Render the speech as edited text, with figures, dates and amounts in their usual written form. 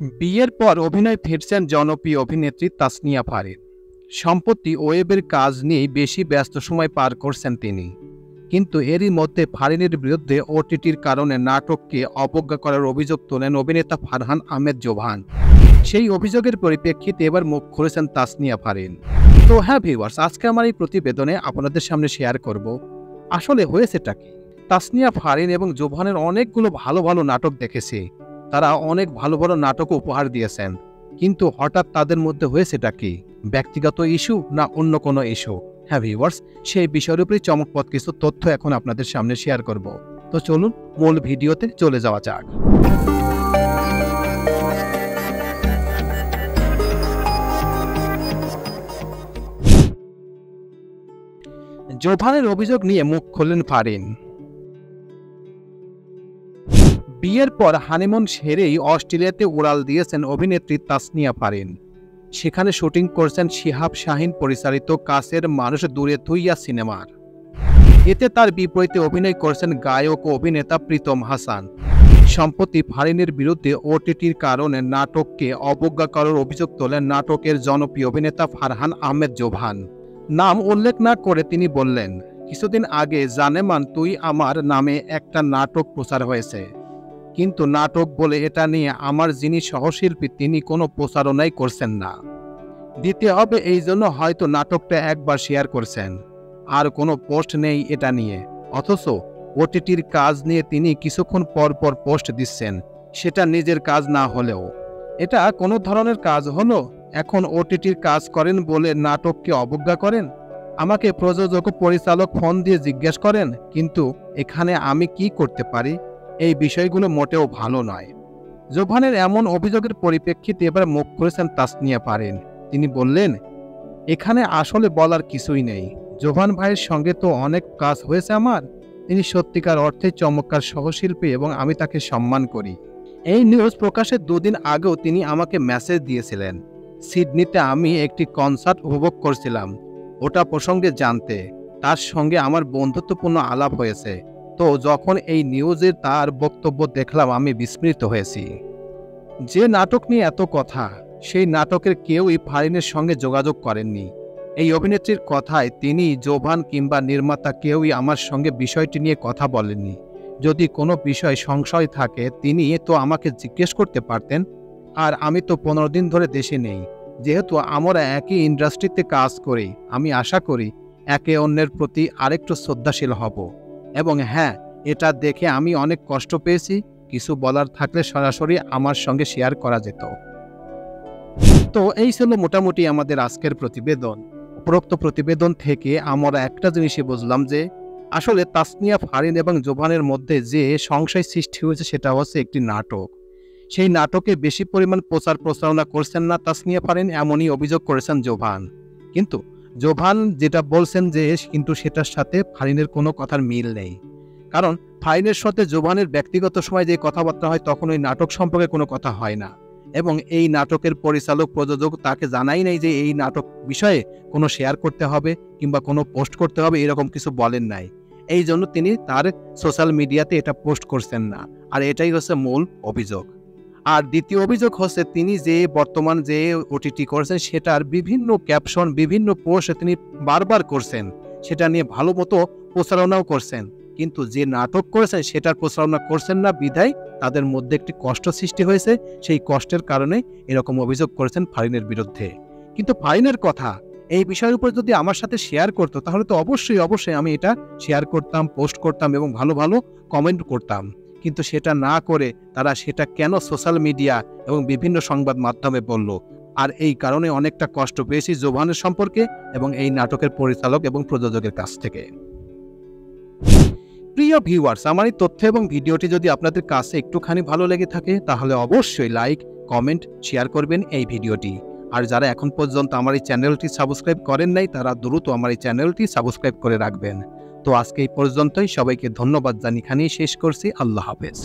বিয়ের পর অভিনয় ফিরছেন জনপ্রিয় অভিনেত্রী তাসনিয়া ফারিন। সম্প্রতি ওয়েবের কাজ নিয়ে বেশি ব্যস্ত সময় পার করছেন তিনি। কিন্তু এরই মধ্যে ফারিনের বিরুদ্ধে ওটিটির কারণে নাটককে অবজ্ঞা করার অভিযোগ তোলেন অভিনেতা ফারহান আহমেদ জোভান। সেই অভিযোগের পরিপ্রেক্ষিতে এবার মুখ খুলেছেন তাসনিয়া ফারিন। তো হ্যাঁ ভিউয়ার্স, আজকে আমার এই প্রতিবেদনে আপনাদের সামনে শেয়ার করব আসলে হয়েছেটা কি। তাসনিয়া ফারিন এবং জোভানের অনেকগুলো ভালো ভালো নাটক দেখেছি, তারা অনেক ভালো ভালো নাটক উপহার দিয়েছেন, কিন্তু হঠাৎ তাদের মধ্যে হয়েছেটা কি? ব্যক্তিগত ইস্যু না অন্য কোনো ইস্যু? হ্যাঁ ভিউয়ার্স, সেই বিষয়ের উপরে চমকপ্রদ কিছু তথ্য এখন আপনাদের সামনে শেয়ার করব। তো চলুন মূল ভিডিওতে চলে যাওয়া যাক। জোভানের অভিযোগ নিয়ে মুখ খুললেন ফারিন। বিয়ের পর হানিমুন সেরেই অস্ট্রেলিয়াতে উড়াল দিয়েছেন অভিনেত্রী তাসনিয়া ফারিন। সেখানে শুটিং করছেন শিহাব শাহীন পরিচালিত কাছের মানুষ দূরে থুইয়া সিনেমার। এতে তার বিপরীতে অভিনয় করছেন গায়ক ও অভিনেতা প্রীতম হাসান। সম্প্রতি ফারিনের বিরুদ্ধে ওটিটির কারণে নাটককে অবজ্ঞা করার অভিযোগ তোলেন নাটকের জনপ্রিয় অভিনেতা ফারহান আহমেদ জোভান। নাম উল্লেখ না করে তিনি বললেন, কিছুদিন আগে জানেমান তুই আমার নামে একটা নাটক প্রচার হয়েছে, কিন্তু নাটক বলে এটা নিয়ে আমার যিনি সহশিল্পী তিনি কোনো প্রচারণাই করছেন না। দিতে হবে এই জন্য হয়তো নাটকটা একবার শেয়ার করছেন, আর কোনো পোস্ট নেই এটা নিয়ে। অথচ ওটিটির কাজ নিয়ে তিনি কিছুক্ষণ পর পর পোস্ট দিচ্ছেন, সেটা নিজের কাজ না হলেও। এটা কোনো ধরনের কাজ হলো? এখন ওটিটির কাজ করেন বলে নাটককে অবজ্ঞা করেন? আমাকে প্রযোজক ও পরিচালক ফোন দিয়ে জিজ্ঞেস করেন, কিন্তু এখানে আমি কি করতে পারি? এই বিষয়গুলো মোটেও ভালো নয়। জোভানের এমন অভিযোগের পরিপ্রেক্ষিতে এবার মুখ খুলেছেন তাসনিয়া ফারিন। তিনি বললেন, এখানে আসলে বলার কিছুই নেই। জোভান ভাইয়ের সঙ্গে তো অনেক কাজ হয়েছে আমার। তিনি সত্যিকার অর্থে চমৎকার সহশিল্পী এবং আমি তাকে সম্মান করি। এই নিউজ প্রকাশের দুদিন আগেও তিনি আমাকে মেসেজ দিয়েছিলেন। সিডনিতে আমি একটি কনসার্ট উপভোগ করছিলাম, ওটা প্রসঙ্গে জানতে তার সঙ্গে আমার বন্ধুত্বপূর্ণ আলাপ হয়েছে। তো যখন এই নিউজে তার বক্তব্য দেখলাম আমি বিস্মিত হয়েছি। যে নাটক নিয়ে এত কথা, সেই নাটকের কেউই ফারিনের সঙ্গে যোগাযোগ করেননি। এই অভিনেত্রীর কথায় তিনি, জোভান কিংবা নির্মাতা কেউই আমার সঙ্গে বিষয়টি নিয়ে কথা বলেননি। যদি কোনো বিষয় সংশয় থাকে তিনি তো আমাকে জিজ্ঞেস করতে পারতেন। আর আমি তো 15 দিন ধরে দেশে নেই। যেহেতু আমরা একই ইন্ডাস্ট্রিতে কাজ করি, আমি আশা করি একে অন্যের প্রতি আরেকটু শ্রদ্ধাশীল হব। এবং হ্যাঁ, এটা দেখে আমি অনেক কষ্ট পেয়েছি। কিছু বলার থাকলে সরাসরি আমার সঙ্গে শেয়ার করা যেত। তো এই ছিল মোটামুটি আমাদের আজকের প্রতিবেদন। উপরোক্ত প্রতিবেদন থেকে আমরা একটা জিনিসই বুঝলাম যে আসলে তাসনিয়া ফারিন এবং জোভানের মধ্যে যে সংশয় সৃষ্টি হয়েছে সেটা হচ্ছে একটি নাটক। সেই নাটকে বেশি পরিমাণ প্রচারণা করছেন না তাসনিয়া ফারিন, এমনই অভিযোগ করেছেন জোভান। কিন্তু জোভান যেটা বলছেন যে কিন্তু সেটার সাথে ফারিনের কোনো কথার মিল নেই। কারণ ফারিনের সাথে জোভানের ব্যক্তিগত সময় যে কথাবার্তা হয় তখন ওই নাটক সম্পর্কে কোনো কথা হয় না। এবং এই নাটকের পরিচালক প্রযোজক তাকে জানাই নাই যে এই নাটক বিষয়ে কোনো শেয়ার করতে হবে কিংবা কোনো পোস্ট করতে হবে, এরকম কিছু বলেন নাই। এই জন্য তিনি তার সোশ্যাল মিডিয়াতে এটা পোস্ট করছেন না। আর এটাই হচ্ছে মূল অভিযোগ। আর দ্বিতীয় অভিযোগ হচ্ছে তিনি যে বর্তমান যে ওটিটি করছেন সেটার বিভিন্ন ক্যাপশন, বিভিন্ন পোস্ট তিনি বারবার করছেন, সেটা নিয়ে ভালো মতো প্রচারণাও করছেন, কিন্তু যে নাটক করেছেন সেটার প্রচারণা করছেন না বিধায় তাদের মধ্যে একটি কষ্ট সৃষ্টি হয়েছে। সেই কষ্টের কারণে এরকম অভিযোগ করেছেন ফারিনের বিরুদ্ধে। কিন্তু ফারিনের কথা এই বিষয়ের উপর যদি আমার সাথে শেয়ার করতো তাহলে তো অবশ্যই আমি এটা শেয়ার করতাম, পোস্ট করতাম এবং ভালো ভালো কমেন্ট করতাম। কিন্তু সেটা না করে তারা সেটা কেন সোশ্যাল মিডিয়া এবং বিভিন্ন সংবাদ মাধ্যমে বলল? আর এই কারণে অনেকটা কষ্ট পেয়েছি জোভানের সম্পর্কে এবং এই নাটকের পরিচালক এবং প্রযোজকের কাছ থেকে। প্রিয় ভিউয়ার্স, আমার এই তথ্য এবং ভিডিওটি যদি আপনাদের কাছে একটুখানি ভালো লেগে থাকে তাহলে অবশ্যই লাইক, কমেন্ট, শেয়ার করবেন এই ভিডিওটি। আর যারা এখন পর্যন্ত আমার এই চ্যানেলটি সাবস্ক্রাইব করেন নাই তারা দ্রুত আমার এই চ্যানেলটি সাবস্ক্রাইব করে রাখবেন। তো আজকে এই পর্যন্তই, সবাইকে ধন্যবাদ জানিয়ে এখানেই শেষ করছি। আল্লাহ হাফেজ।